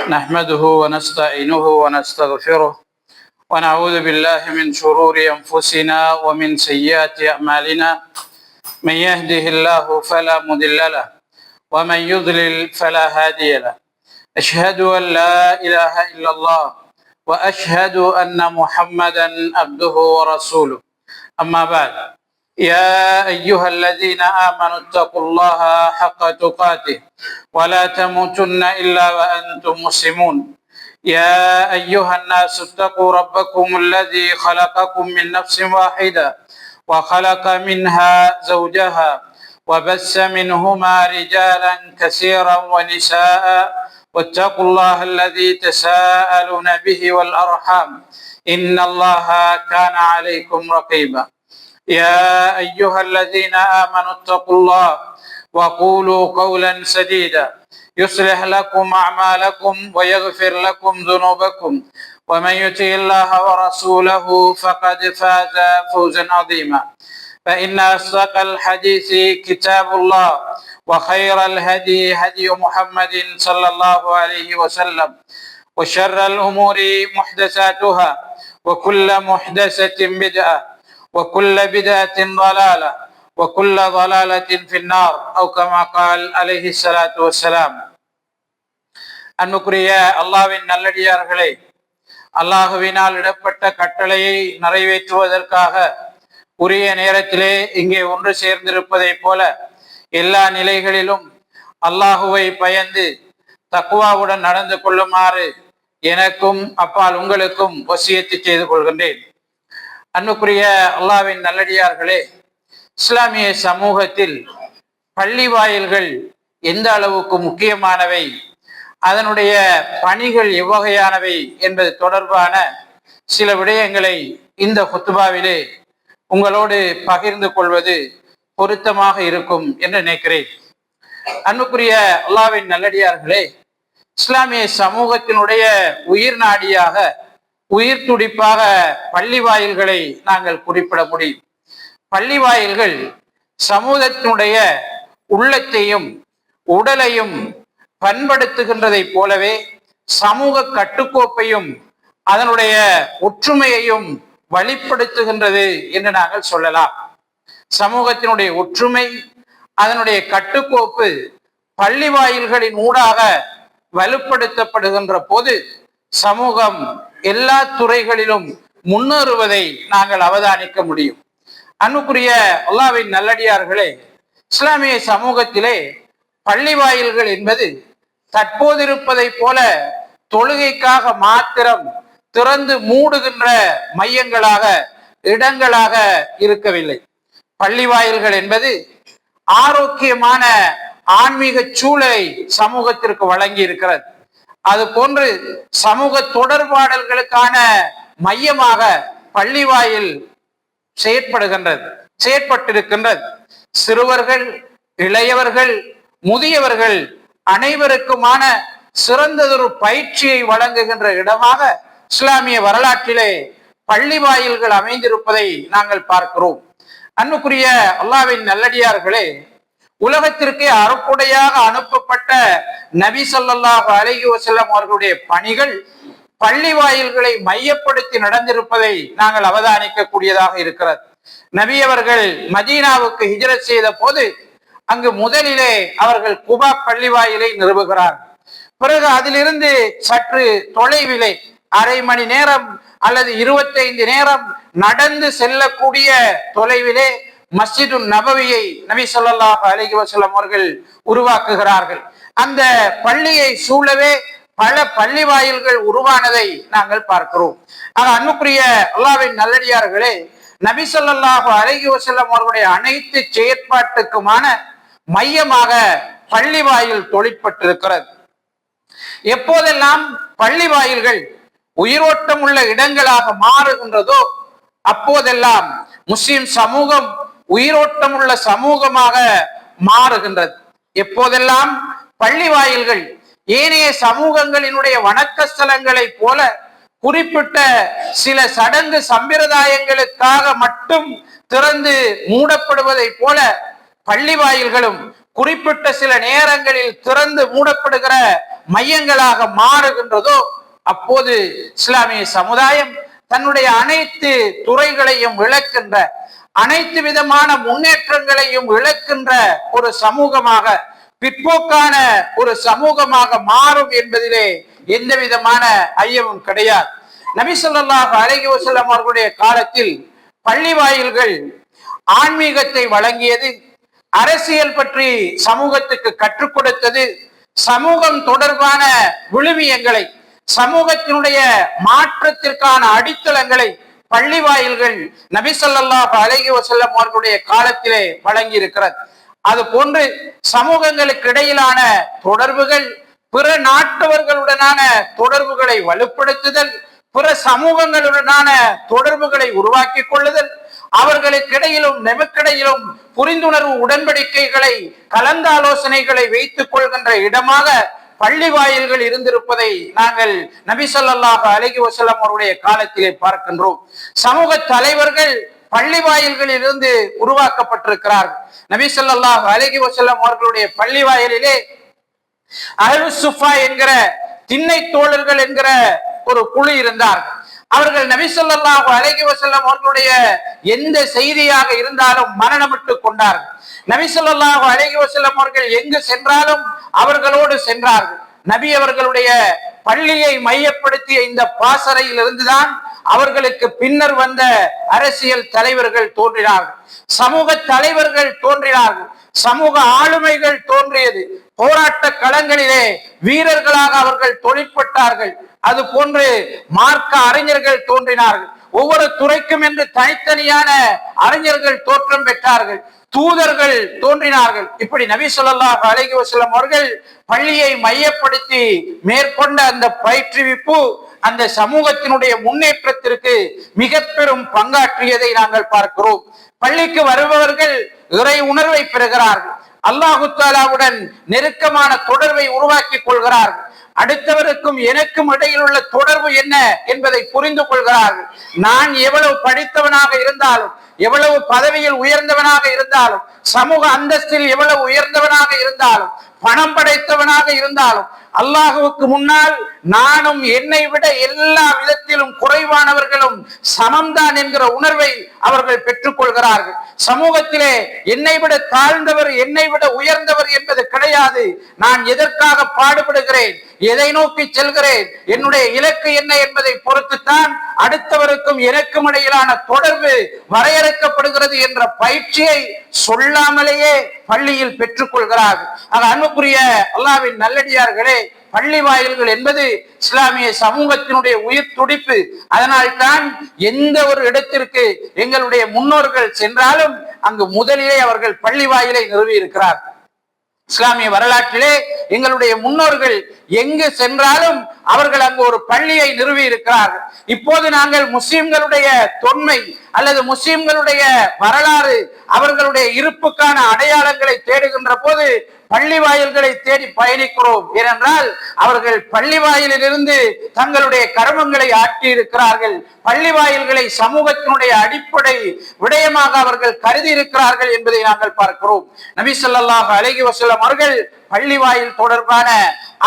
نحمده ونستعينه ونستغفره ونعوذ بالله من شرور أنفسنا ومن سيئات أعمالنا. من يهده الله فلا مضل له ومن يضلل فلا هادي له. أشهد أن لا إله إلا الله وأشهد أن محمدا عبده ورسوله. أما بعد، يا أيها الذين آمنوا اتقوا الله حق تقاته ولا تموتن إلا وأنتم مسلمون. يا أيها الناس اتقوا ربكم الذي خلقكم من نفس واحدة وخلق منها زوجها وبث منهما رجالا كثيرا ونساء واتقوا الله الذي تساءلون به والأرحام إن الله كان عليكم رقيبا. يا أيها الذين آمنوا اتقوا الله وقولوا قولا سديدا يصلح لكم أعمالكم ويغفر لكم ذنوبكم ومن يطع الله ورسوله فقد فاز فوزا عظيما. فإن أصدق الحديث كتاب الله وخير الهدي هدي محمد صلى الله عليه وسلم وشر الأمور محدثاتها وكل محدثة بدعة وكل بدعة ضلالة وكل ضلالة في النار أو كما قال عليه الصلاة والسلام. அன்புக்குரிய அல்லாஹ்வின் நல்லடியார்களே, அல்லாஹ்வினால் இடப்பட்ட கட்டளையை நிறைவேற்றுவதற்காக உரிய நேரத்திலே இங்கே ஒன்று சேர்ந்திருப்பதை போல எல்லா நிலைகளிலும் அல்லாஹுவை பயந்து தக்வாவுடன் நடந்து கொள்ளுமாறு எனக்கும் அப்பால் உங்களுக்கும் வசியத்து செய்து கொள்கின்றேன். அன்புக்குரிய அல்லாஹ்வின் நல்லடியார்களே, இஸ்லாமிய சமூகத்தில் பள்ளி வாயில்கள் எந்த அளவுக்கு முக்கியமானவை, அதனுடைய பணிகள் எவ்வகையானவை என்பது தொடர்பான சில விடயங்களை இந்த குத்துபாவிலே உங்களோடு பகிர்ந்து கொள்வது பொருத்தமாக இருக்கும் என்று நினைக்கிறேன். அன்புக்குரிய அல்லாஹ்வின் நல்லடியார்களே, இஸ்லாமிய சமூகத்தினுடைய உயிர் நாடியாக, உயிர் துடிப்பாக பள்ளி வாயில்களை நாங்கள் குறிப்பிட முடியும். பள்ளி வாயில்கள் சமூகத்தினுடைய உள்ளத்தையும் உடலையும் பண்படுத்துகின்றதை போலவே சமூக கட்டுக்கோப்பையும் அதனுடைய ஒற்றுமையையும் வழிப்படுத்துகின்றது என்று நாங்கள் சொல்லலாம். சமூகத்தினுடைய ஒற்றுமை, அதனுடைய கட்டுக்கோப்பு பள்ளி வாயில்களின் ஊடாக வலுப்படுத்தப்படுகின்ற போது சமூகம் எல்லா துறைகளிலும் முன்னேறுவதை நாங்கள் அவதானிக்க முடியும். அன்புக்குரிய அல்லாஹ்வின் நல்லடியார்களே, இஸ்லாமிய சமூகத்திலே பள்ளி வாயில்கள் என்பது தற்போதிருப்பதை போல தொழுகைக்காக மாத்திரம் திறந்து மூடுகின்ற மையங்களாக, இடங்களாக இருக்கவில்லை. பள்ளி வாயில்கள் என்பது ஆரோக்கியமான ஆன்மீக சூழலை சமூகத்திற்கு வழங்கி இருக்கிறது. அது போன்று சமூக தொடர்பாடல்களுக்கான மையமாக பள்ளி வாயில் செயற்பட்டிருக்கின்றது. சிறுவர்கள், இளையவர்கள், முதியவர்கள் அனைவருக்குமான சிறந்ததொரு பயிற்சியை வழங்குகின்ற இடமாக இஸ்லாமிய வரலாற்றிலே பள்ளி வாயில்கள் அமைந்திருப்பதை நாங்கள் பார்க்கிறோம். அன்புக்குரிய அல்லாஹ்வின் நல்லடியார்களே, உலகத்திற்கே அருக்குடையாக அனுப்பப்பட்ட நபி ஸல்லல்லாஹு அலைஹி வஸல்லம் அவர்களுடைய பணிகள் பள்ளி வாயில்களை மையப்படுத்தி நடந்திருப்பதை நாங்கள் அவதானிக்க கூடியதாக இருக்கிறது. நபி அவர்கள் மதீனாவுக்கு ஹிஜ்ரத் செய்த போது அங்கு முதலிலே அவர்கள் குபா பள்ளி வாயிலை நிறுவுகிறார். பிறகு அதிலிருந்து சற்று தொலைவிலே அரை மணி நேரம் அல்லது 25 நேரம் நடந்து செல்லக்கூடிய தொலைவிலே மஸ்ஜிது நபவியை நபி ஸல்லல்லாஹு அலைஹி வஸல்லம் அவர்கள் உருவாக்குகிறார்கள். அந்த பள்ளியை சூழவே பல பள்ளி வாயில்கள் உருவானதை நாங்கள் பார்க்கிறோம். ஆக அன்புக்குரிய அல்லாஹ்வின் நல்லடியார்களே, நபி ஸல்லல்லாஹு அலைஹி வஸல்லம் அவர்களுடைய அனைத்து செயற்பாட்டுக்குமான மையமாக பள்ளி வாயில் தொழிற்பட்டிருக்கிறது. எப்போதெல்லாம் பள்ளி வாயில்கள் உயிரோட்டம் உள்ள இடங்களாக மாறுகின்றதோ அப்போதெல்லாம் முஸ்லிம் சமூகம் உயிரோட்டம் உள்ள சமூகமாக மாறுகின்றது. எப்போதெல்லாம் பள்ளி வாயில்கள் ஏனைய சமூகங்களினுடைய வணக்க ஸ்தலங்களை போல குறிப்பிட்ட சில சடங்கு சம்பிரதாயங்களுக்காக மட்டும் திறந்து மூடப்படுவதை போல பள்ளி வாயில்களும் குறிப்பிட்ட சில நேரங்களில் திறந்து மூடப்படுகிற மையங்களாக மாறுகின்றதோ அப்போது இஸ்லாமிய சமுதாயம் தன்னுடைய அனைத்து துறைகளையும் இழக்கின்ற, அனைத்து விதமான முன்னேற்றங்களையும் இழக்கின்ற ஒரு சமூகமாக, பிற்போக்கான ஒரு சமூகமாக மாறும் என்பதிலே எந்த விதமான ஐயமும் கிடையாது. நபி ஸல்லல்லாஹு அலைஹி வஸல்லம் அவர்களுடைய காலத்தில் பள்ளி வாயில்கள் ஆன்மீகத்தை வழங்கியது, அரசியல் பற்றி சமூகத்துக்கு கற்றுக் கொடுத்தது, சமூகம் தொடர்பான விழுமியங்களை, சமூகத்தினுடைய மாற்றத்திற்கான அடித்தளங்களை பள்ளி வாயில்கள் நபி ஸல்லல்லாஹு அலைஹி வஸல்லம் அவர்களுடைய காலத்திலே வழங்கி இருக்கிறது. அது போன்று சமூகங்களுக்கு இடையிலான தொடர்புகள், பிற நாட்டவர்களுடனான தொடர்புகளை வலுப்படுத்துதல், பிற சமூகங்களுடனான தொடர்புகளை உருவாக்கி கொள்ளுதல், அவர்களுக்கு இடையிலும் நமக்கிடையிலும் புரிந்துணர்வு உடன்படிக்கைகளை, கலந்தாலோசனைகளை வைத்துக் கொள்கின்ற இடமாக பள்ளி வாயில்கள் இருந்திருப்பதை நாங்கள் நபி ஸல்லல்லாஹு அலைஹி வஸல்லம் அவருடைய காலத்திலே பார்க்கின்றோம். சமூக தலைவர்கள் பள்ளி வாயில்களில் இருந்து உருவாக்கப்பட்டிருக்கிறார்கள். நபி ஸல்லல்லாஹு அலைஹி வஸல்லம் அவர்களுடைய பள்ளி வாயிலிலே அஹ்லுஸ் சுஃபா என்கிற திண்ணை தோழர்கள் என்கிற ஒரு குழு இருந்தார்கள். அவர்கள் நபி ஸல்லல்லாஹு அலைஹி வஸல்லம் அவர்களுடைய எந்த செய்தியாக இருந்தாலும் மரணமிட்டு கொண்டார்கள். நபி ஸல்லல்லாஹு அலைஹி வஸல்லம் அவர்கள் எங்கு சென்றாலும் அவர்களோடு சென்றார்கள். நபி அவர்களுடைய பள்ளியை மையப்படுத்திய இந்த பாசறையில் இருந்துதான் அவர்களுக்கு பின்னர் வந்த அரசியல் தலைவர்கள் தோன்றினார்கள், சமூக தலைவர்கள் தோன்றினார்கள், சமூக ஆளுமைகள் தோன்றியது. போராட்ட களங்களிலே வீரர்களாக அவர்கள் தொழிற்பட்டார்கள். அது போன்று மார்க்க அறிஞர்கள் தோன்றினார்கள். ஒவ்வொரு துறைக்கும் என்று தனித்தனியான அறிஞர்கள் தோற்றம் பெற்றார்கள், தூதர்கள் தோன்றினார்கள். இப்படி நபி ஸல்லல்லாஹு அலைஹி வஸல்லம் அவர்கள் பள்ளியை மையப்படுத்தி மேற்கொண்ட அந்த பயிற்றுவிப்பு அந்த சமூகத்தினுடைய முன்னேற்றத்திற்கு மிக பெரும் பங்காற்றியதை நாங்கள் பார்க்கிறோம். பள்ளிக்கு வருபவர்கள் இறை உணர்வை பெறுகிறார்கள், அல்லாஹு தஆலாவுடன் நெருக்கமான தொடர்பை உருவாக்கி கொள்கிறார்கள், அடுத்தவருக்கும் எனக்கும் இடையில் உள்ள தொடர்பு என்ன என்பதை புரிந்து கொள்கிறார்கள். நான் எவ்வளவு படித்தவனாக இருந்தாலும், எவ்வளவு பதவியில் உயர்ந்தவனாக இருந்தாலும், சமூக அந்தஸ்தில் எவ்வளவு உயர்ந்தவனாக இருந்தாலும், பணம் படைத்தவனாக இருந்தாலும், அல்லாஹுவுக்கு முன்னால் நானும் என்னை விட எல்லா விதத்திலும் குறைவானவர்களும் சமம்தான் என்கிற உணர்வை அவர்கள் பெற்றுக் கொள்கிறார்கள். சமூகத்திலே என்னை விட தாழ்ந்தவர், என்னை விட உயர்ந்தவர் என்பது கிடையாது. நான் எதற்காக பாடுபடுகிறேன், எதை நோக்கி செல்கிறேன், என்னுடைய இலக்கு என்ன என்பதை பொறுத்துத்தான் அடுத்தவருக்கும் எனக்கும் இடையிலான தொடர்பு வரையறுக்கப்படுகிறது என்ற பயிற்சியை சொல்லாமலேயே பள்ளியில் பெற்றுக் கொள்கிறார்கள். அன்புக்குரிய அல்லாஹ்வின் நல்லடியார்களே, பள்ளி வாயில்கள் என்பது இஸ்லாமிய சமூகத்தினுடைய உயிர் துடிப்பு. அதனால்தான் எந்த ஒரு இடத்திற்கு எங்களுடைய முன்னோர்கள் சென்றாலும் அங்கு முதலிலே அவர்கள் பள்ளி வாயிலை நிறுவி இருக்கிறார். இஸ்லாமிய வரலாற்றிலே எங்களுடைய முன்னோர்கள் எங்கு சென்றாலும் அவர்கள் அங்கு ஒரு பள்ளியை நிறுவி இருக்கிறார்கள். இப்போது நாங்கள் முஸ்லிம்களுடைய தொன்மை அல்லது முஸ்லிம்களுடைய வரலாறு, அவர்களுடைய இருப்புக்கான அடையாளங்களை தேடுகின்ற போது பள்ளி வாயில்களை தேடி பயணிக்கிறோம். ஏனென்றால் அவர்கள் பள்ளி வாயிலில் இருந்து தங்களுடைய கர்மங்களை ஆற்றி இருக்கிறார்கள். பள்ளி வாயில்களை சமூகத்தினுடைய அடிப்படை விடயமாக அவர்கள் கருதி இருக்கிறார்கள் என்பதை நாங்கள் பார்க்கிறோம். நபி ஸல்லல்லாஹு அலைஹி வஸல்லம் அவர்கள் பள்ளி வாயில் தொடர்பான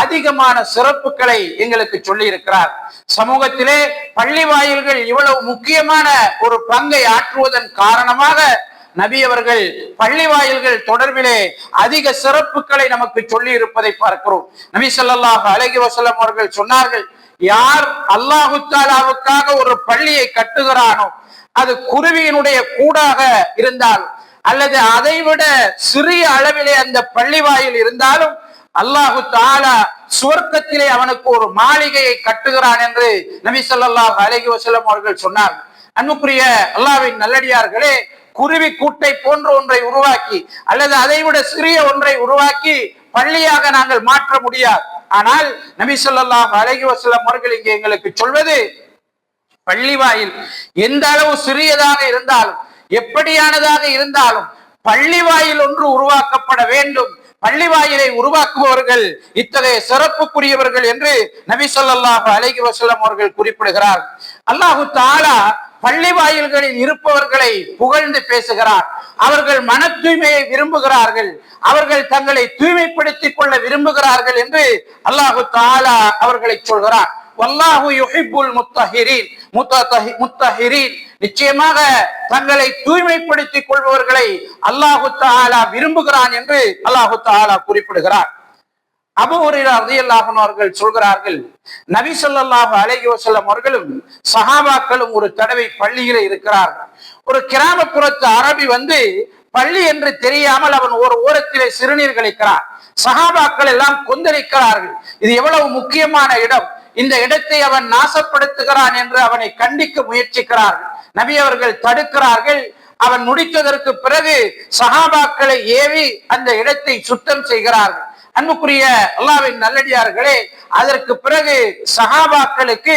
அதிகமான சிறப்புகளை எங்களுக்கு சொல்லி இருக்கிறார். சமூகத்திலே பள்ளி வாயில்கள் இவ்வளவு முக்கியமான ஒரு பங்கை ஆற்றுவதன் காரணமாக நபி அவர்கள் பள்ளி வாயில்கள் தொடர்பிலே அதிக சிறப்புகளை நமக்கு சொல்லி இருப்பதை பார்க்கிறோம். நபி ஸல்லல்லாஹு அலைஹி வஸல்லம் அவர்கள் சொன்னார்கள், யார் அல்லாஹு தஆலாவுக்காக ஒரு பள்ளியை கட்டுகிறானோ, அது குருவியினுடைய கூடாக இருந்தால் அல்லது அதைவிட சிறிய அளவிலே அந்த பள்ளி வாயில் இருந்தாலும் அல்லாஹு தஆலா சுவர்க்கத்திலே அவனுக்கு ஒரு மாளிகையை கட்டுகிறான் என்று நபி ஸல்லல்லாஹு அலைஹி வஸல்லம் அவர்கள் சொன்னார்கள். அன்புக்குரிய அல்லாஹ்வின் நல்லடியார்களே, குருவி கூட்டை போன்ற ஒன்றை உருவாக்கி அல்லது அதைவிட சிறிய ஒன்றை உருவாக்கி பள்ளியாக நாங்கள் மாற்ற முடியாது. ஆனால் நபி ஸல்லல்லாஹு அலைஹி வஸல்லம் அவர்கள் இங்கே எங்களுக்கு சொல்வது, பள்ளி வாயில் எந்த அளவு சிறியதாக இருந்தாலும், எப்படியானதாக இருந்தாலும் பள்ளி வாயில் ஒன்று உருவாக்கப்பட வேண்டும். பள்ளி வாயிலை உருவாக்குபவர்கள் இத்தகைய சிறப்புக்குரியவர்கள் என்று நபி ஸல்லல்லாஹு அலைஹி வஸல்லம் அவர்கள் குறிப்பிடுகிறார். அல்லாஹு தஆலா பள்ளி வாயில்களில் இருப்பவர்களை புகழ்ந்து பேசுகிறார். அவர்கள் மன தூய்மையை விரும்புகிறார்கள், அவர்கள் தங்களை தூய்மைப்படுத்திக் கொள்ள விரும்புகிறார்கள் என்று அல்லாஹு தஆலா அவர்களை சொல்கிறார். வல்லாஹு யுஹிப்புல் முத்தஹிரீன், நிச்சயமாக தங்களை தூய்மைப்படுத்திக் கொள்பவர்களை அல்லாஹு தஆலா விரும்புகிறான் என்று அல்லாஹு தஆலா குறிப்பிடுகிறார். அபூ ஹுரைரா ரலியல்லாஹு அன்ஹு அவர்கள் சொல்கிறார்கள், நபி ஸல்லல்லாஹு அலைஹி வஸல்லம் அவர்களும் சஹாபாக்களும் ஒரு தடவை பள்ளியிலே இருக்கிறார்கள். ஒரு கிராமப்புறத்து அரபி வந்து பள்ளி என்று தெரியாமல் அவன் ஒரு ஓரத்திலே சிறுநீர் கழிக்கிறான். சஹாபாக்கள் எல்லாம் கொந்தளிக்கிறார்கள். இது எவ்வளவு முக்கியமான இடம், இந்த இடத்தை அவன் நாசப்படுத்துகிறான் என்று அவனை கண்டிக்க முயற்சிக்கிறார்கள். நபி அவர்கள் தடுக்கிறார்கள். அவன் முடித்ததற்கு பிறகு சஹாபாக்களை ஏவி அந்த இடத்தை சுத்தம் செய்கிறார்கள். அன்புக்குரிய அல்லாஹ்வின் நல்லடியார்களே, அதற்கு பிறகு சஹாபாக்களுக்கு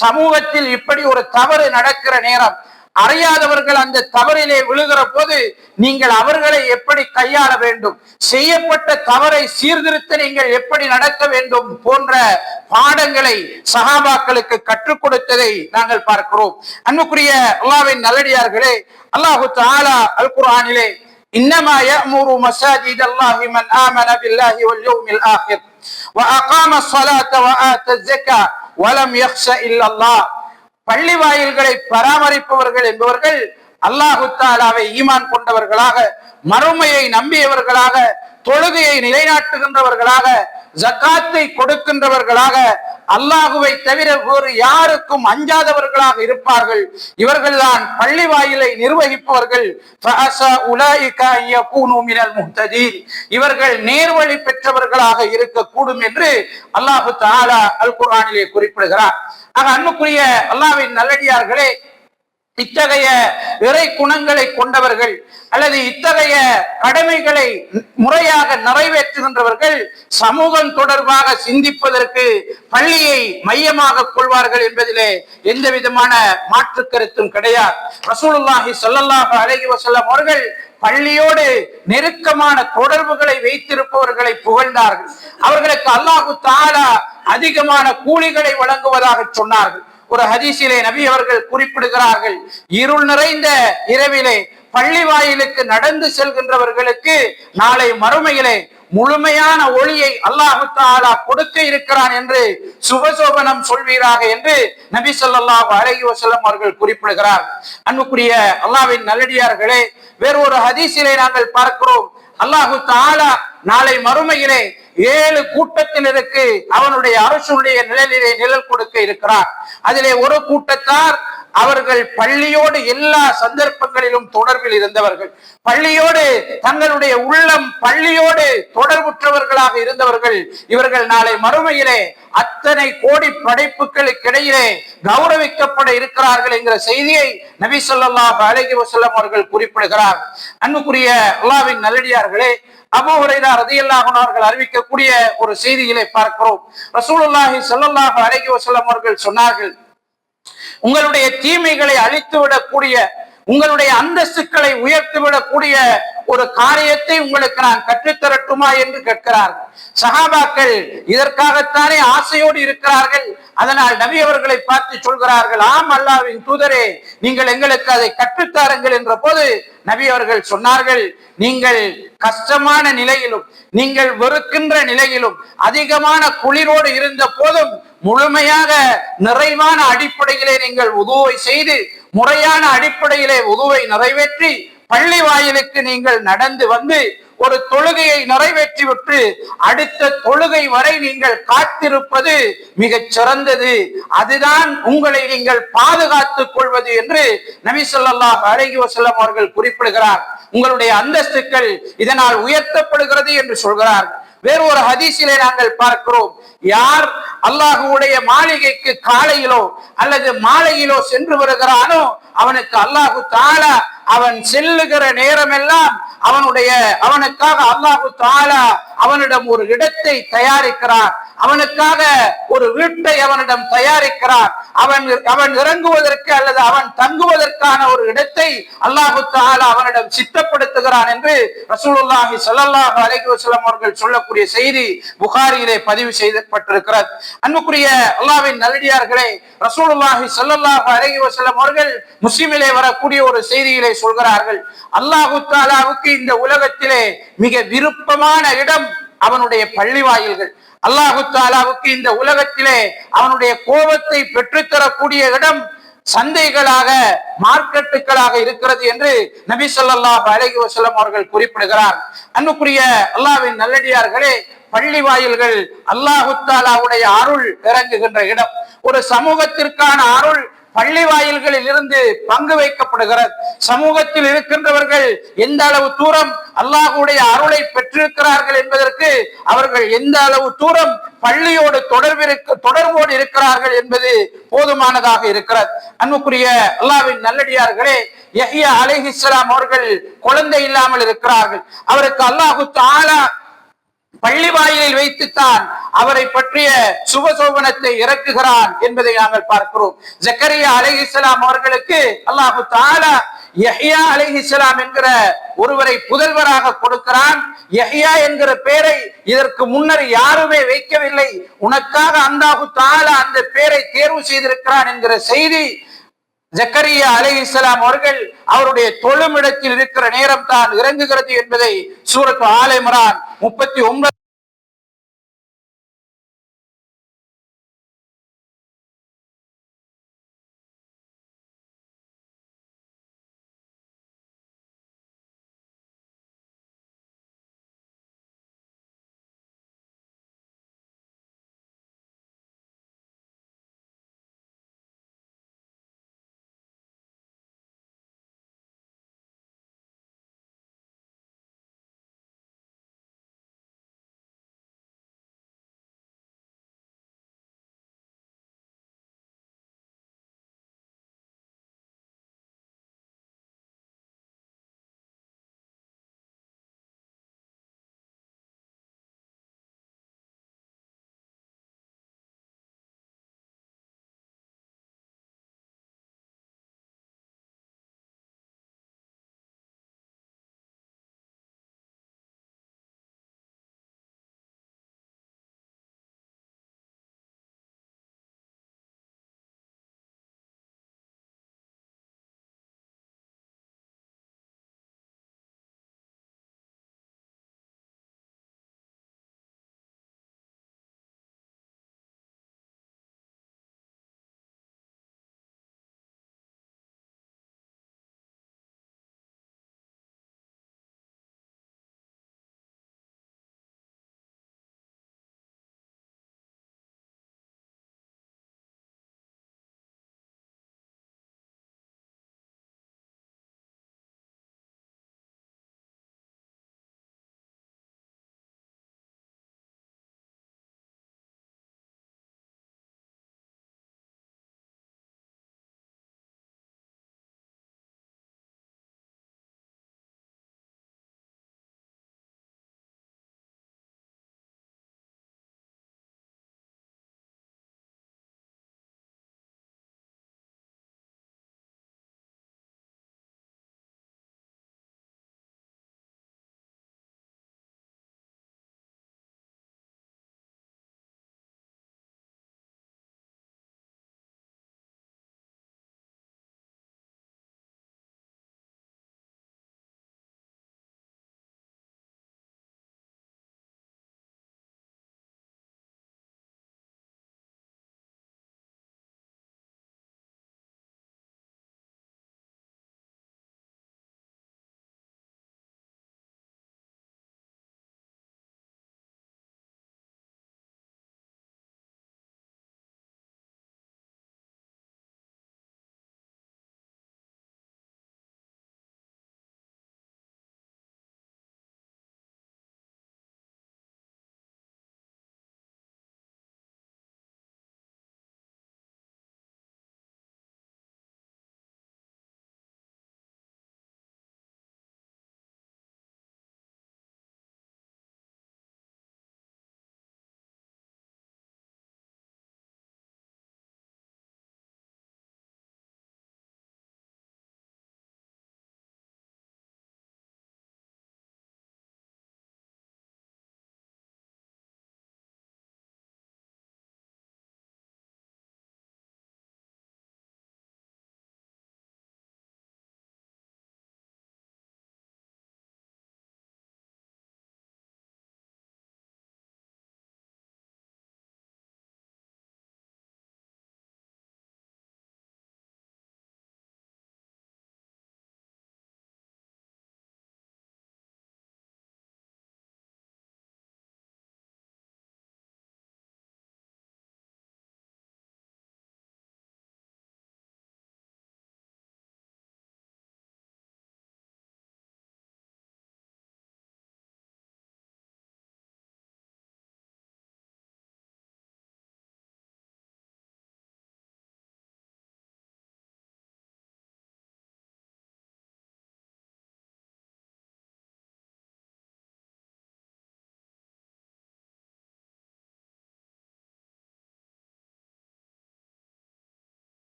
சமூகத்தில் இப்படி ஒரு தவறு நடக்கிற நேரம், அறியாதவர்கள் அந்த தவறிலே விழுகிற போது நீங்கள் அவர்களை எப்படி கையாள வேண்டும், செய்யப்பட்ட தவறை சீர்திருத்த நீங்கள் எப்படி நடக்க வேண்டும் போன்ற பாடங்களை சஹாபாக்களுக்கு கற்றுக் கொடுத்ததை நாங்கள் பார்க்கிறோம். அன்புக்குரிய அல்லாஹ்வின் நல்லடியார்களே, அல்லாஹு தஆலா அல் குர்ஆனிலே இன்னமா யஅமுரு மஸாஜித அல்லாஹி மன் ஆமன பில்லாஹி வல் யௌமில் ஆகிர் வ அகாம ஸலாத வ ஆத ஸக்கா வ லம் யக்ஷ இல்லல்லாஹ், பள்ளி வாயில்களை பராமரிப்பவர்கள் என்பவர்கள் அல்லாஹு தஆலாவை ஈமான் கொண்டவர்களாக, மறுமையை நம்பியவர்களாக, தொழுகையை நிலைநாட்டுகின்றவர்களாக, ஜகாத்தை கொடுக்கின்றவர்களாக, அல்லாஹுவை தவிர வேறு யாருக்கும் அஞ்சாதவர்களாக இருப்பார்கள். இவர்கள்தான் பள்ளி வாயிலை நிர்வகிப்பவர்கள். இவர்கள் நேர்வழி பெற்றவர்களாக இருக்கக்கூடும் என்று அல்லாஹு தஆலா அல் குர்ஆனிலே குறிப்பிடுகிறார். ஆக அன்புக்குரிய அல்லாஹ்வின் நல்லடியார்களே, இத்தகைய இறை குணங்களை கொண்டவர்கள் அல்லது இத்தகைய கடமைகளை முறையாக நிறைவேற்றுகின்றவர்கள் சமூகம் தொடர்பாக சிந்திப்பதற்கு பள்ளியை மையமாக கொள்வார்கள் என்பதிலே எந்த விதமான மாற்று கருத்தும் கிடையாது. ரசூலுல்லாஹி ஸல்லல்லாஹு அலைஹி வஸல்லம் அவர்கள் பள்ளியோடு நெருக்கமான தொடர்புகளை வைத்திருப்பவர்களை புகழ்ந்தார்கள். அவர்களுக்கு அல்லாஹு தஆலா அதிகமான கூலிகளை வழங்குவதாக சொன்னார்கள். ஒரு ஹதீஸிலே நபி அவர்கள் குறிப்பிடுகிறார்கள், இருள் நிறைந்த இரவிலே பள்ளி வாயிலுக்கு நடந்து செல்கின்றவர்களுக்கு நாளை மறுமையிலே முழுமையான ஒளியை அல்லாஹு தஆலா கொடுக்க இருக்கிறான் என்று சுபசோபனம் சொல்வீராக என்று நபி ஸல்லல்லாஹு அலைஹி வஸல்லம் அவர்கள் குறிப்பிடுகிறார். அன்புக்குரிய அல்லாஹ்வின் நல்லடியார்களே, வேறு ஒரு ஹதீஸிலே நாங்கள் பார்க்கிறோம், அல்லாஹு தஆலா நாளை மறுமையிலே 7 கூட்டத்தினருக்கு அவனுடைய அரசுடைய நிழலிலே நிழல் கொடுக்க இருக்கிறார். அதிலே ஒரு கூட்டத்தார் அவர்கள் பள்ளியோடு எல்லா சந்தர்ப்பங்களிலும் தொடர்பில் இருந்தவர்கள், பள்ளியோடு தங்களுடைய உள்ளம் பள்ளியோடு தொடர்புற்றவர்களாக இருந்தவர்கள். இவர்கள் நாளை மறுமையிலே அத்தனை கோடி படைப்புகளுக்கு இடையிலே கௌரவிக்கப்பட இருக்கிறார்கள் என்கிற செய்தியை நபி ஸல்லல்லாஹு அலைஹி வஸல்லம் அவர்கள் குறிப்பிடுகிறார். அன்புக்குரிய அல்லாஹ்வின் நல்லடியார்களே, அபூ ஹுரைரா ரலியல்லாஹு அன்ஹு அவர்கள் அறிவிக்கக்கூடிய ஒரு செய்தியிலே பார்க்கிறோம், ரசூலுல்லாஹி ஸல்லல்லாஹு அலைஹி வஸல்லம் அவர்கள் சொன்னார்கள், உங்களுடைய தீமைகளை அழித்து விடக்கூடிய, உங்களுடைய அந்தஸ்துக்களை உயர்த்தி விடக்கூடிய ஒரு காரியத்தை உங்களுக்கு நான் கற்றுத்தரட்டுமா என்று கேட்கிறார்கள். சஹாபாக்கள் இதற்காகத்தானே ஆசையோடு இருக்கிறார்கள். அதனால் நபி அவர்களை பார்த்து சொல்கிறார்கள், ஆம் அல்லாஹ்வின் தூதரே, நீங்கள் எங்களுக்கு அதை கற்றுத்தாருங்கள் என்ற போது நபி அவர்கள் சொன்னார்கள், நீங்கள் கஷ்டமான நிலையிலும் நீங்கள் வெறுக்கின்ற நிலையிலும் அதிகமான குளிரோடு இருந்த போதும் முழுமையாக நிறைவான அடிப்படையிலே நீங்கள் உதுவை செய்து முறையான அடிப்படையிலே உதுவை நிறைவேற்றி பள்ளி வாயிலுக்கு நீங்கள் நடந்து வந்து ஒரு தொழுகையை நிறைவேற்றி விட்டு அடுத்த தொழுகை வரை நீங்கள் காத்திருப்பது மிகச் சிறந்தது, அதுதான் உங்களை நீங்கள் பாதுகாத்துக் கொள்வது என்று நபி ஸல்லல்லாஹு அலைஹி வஸல்லம் அவர்கள் குறிப்பிடுகிறார். உங்களுடைய அந்தஸ்துக்கள் இதனால் உயர்த்தப்படுகிறது என்று சொல்கிறார். வேறு ஒரு ஹதீஸிலே நாங்கள் பார்க்கிறோம், யார் அல்லாஹ்வுடைய மாளிகைக்கு காலையிலோ அல்லது மாலையிலோ சென்று வருகிறானோ அவனுக்கு அல்லாஹு தஆலா அவன் செல்லுகிற நேரமெல்லாம் அவனுக்காக அல்லாஹு தஆலா அவனிடம் ஒரு இடத்தை தயாரிக்கிறார். அவனுக்காக ஒரு வீட்டை அவனிடம் தயாரிக்கிறான். அவன் இறங்குவதற்கு அல்லது அவன் தங்குவதற்கான ஒரு இடத்தை அல்லாஹு தஆலா அவனிடம் சித்தப்படுத்துகிறான் என்று ரசூலுல்லாஹி ஸல்லல்லாஹு அலைஹி வஸல்லம் அவர்கள் சொல்லக்கூடிய செய்தி புகாரியிலே பதிவு செய்யப்பட்டிருக்கிறது. அன்புக்குரிய அல்லாஹ்வின் நல்லடியார்களே, ரசூலுல்லாஹி ஸல்லல்லாஹு அலைஹி வஸல்லம் அவர்கள் முஸ்லிமிலே வரக்கூடிய ஒரு செய்தியிலே சொல்கிறார்கள், அல்லாஹு தஆலாவுக்கு இந்த உலகத்திலே மிக விருப்பமான இடம் அவனுடைய பள்ளி வாயில்கள். அல்லாஹு தஆலாவுக்கு இந்த உலகத்திலே அவனுடைய கோபத்தை பெற்றுத்தரக்கூடிய இடம் சந்தைகளாக, மார்க்கெட்டுகளாக இருக்கிறது என்று நபி ஸல்லல்லாஹு அலைஹி வஸல்லம் அவர்கள் குறிப்பிடுகிறார். அன்புக்குரிய அல்லாஹ்வின் நல்லடியார்களே, பள்ளி வாயில்கள் அல்லாஹு தஆலாவுடைய அருள் இறங்குகின்ற இடம். ஒரு சமூகத்திற்கான அருள் பள்ளி வாயில்களில் இருந்து பங்கு வைக்கப்படுகிறது. சமூகத்தில் இருக்கின்றவர்கள் எந்த அளவு தூரம் அல்லாஹ்வுடைய அருளை பெற்றிருக்கிறார்கள் என்பதற்கு அவர்கள் எந்த அளவு தூரம் பள்ளியோடு தொடர்போடு இருக்கிறார்கள் என்பது போதுமானதாக இருக்கிறது. அன்புக்குரிய அல்லாஹ்வின் நல்லடியார்களே, யஹ்யா அலைஹிஸ்ஸலாம் அவர்கள் குழந்தை இல்லாமல் இருக்கிறார்கள். அவருக்கு அல்லாஹு தஆலா பள்ளி வாயிலில் வைத்துத்தான் அவரை பற்றிய சுபசோபனத்தை இறக்குகிறான் என்பதை நாங்கள் பார்க்கிறோம். ஜக்கரியா அலைஹிஸ்ஸலாம் அவர்களுக்கு அல்லாஹு தஆலா யஹ்யா அலைஹிஸ்ஸலாம் என்கிற ஒருவரை புதல்வராக கொடுக்கிறான். யஹ்யா என்கிற பெயரை இதற்கு முன்னர் யாருமே வைக்கவில்லை, உனக்காக அல்லாஹு தஆலா அந்த பெயரை தேர்வு செய்திருக்கிறான் என்கிற செய்தி ஜக்கரியா அலைஹிஸ்ஸலாம் அவர்கள் அவருடைய தொழுமிடத்தில் இருக்கிற நேரம் தான் இறங்குகிறது என்பதை சூரத்து ஆல இம்ரான் 39